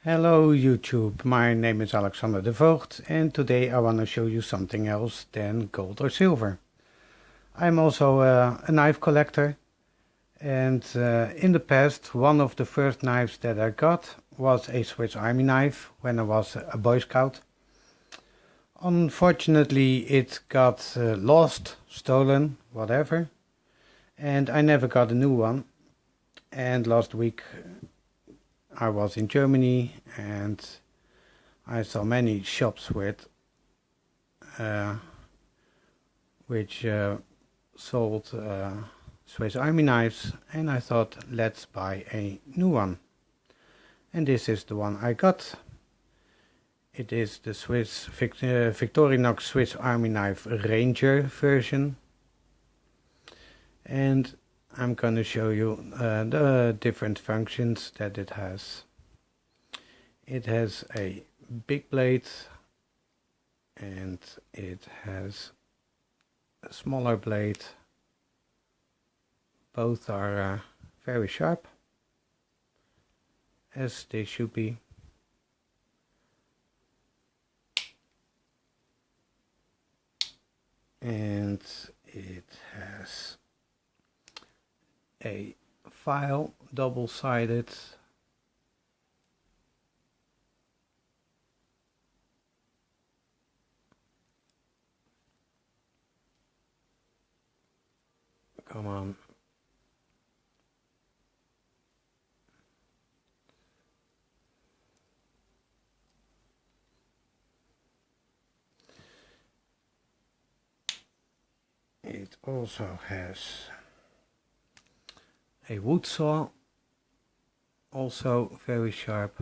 Hello YouTube, my name is Alexander de Voogd and today I want to show you something else than gold or silver. I'm also a knife collector, and in the past one of the first knives that I got was a Swiss Army knife when I was a Boy Scout. Unfortunately it got lost, stolen, whatever, and I never got a new one. And last week I was in Germany and I saw many shops with which sold Swiss Army knives, and I thought, let's buy a new one. And this is the one I got. It is the Victorinox Swiss Army knife Ranger version, and I'm going to show you the different functions that it has. It has a big blade and it has a smaller blade. Both are very sharp, as they should be. And it has a file, double-sided, come on, it also has a wood saw, also very sharp.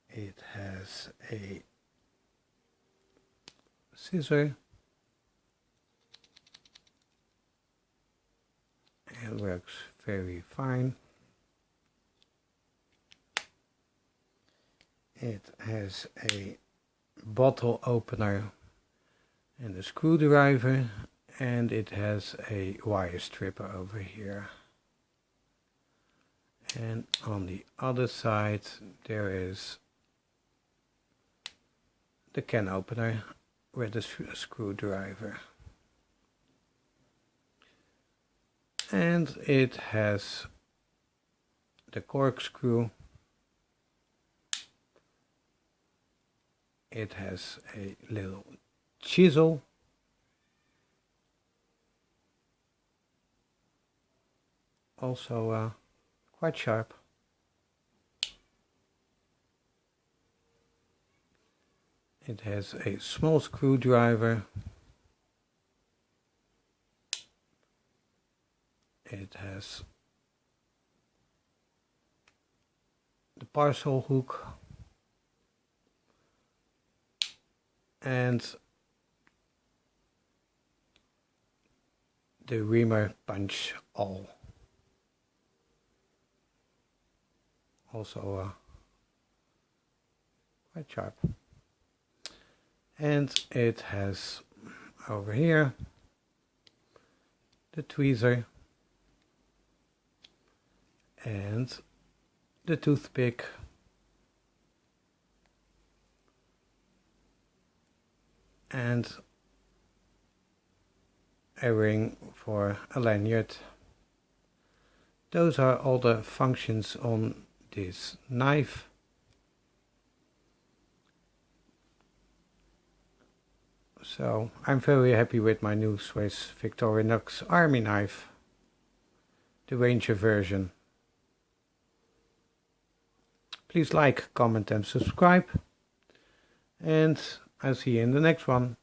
It has a scissor. It works very fine. It has a bottle opener and a screwdriver, and it has a wire stripper over here. And on the other side there is the can opener with a screwdriver. And it has the corkscrew. It has a little chisel, also quite sharp. It has a small screwdriver. It has the parcel hook and the Reamer punch awl, also quite sharp. And it has over here the tweezer and the toothpick and a ring for a lanyard. Those are all the functions on this knife. So I'm very happy with my new Swiss Victorinox Army knife, the Ranger version. Please like, comment and subscribe, and I'll see you in the next one.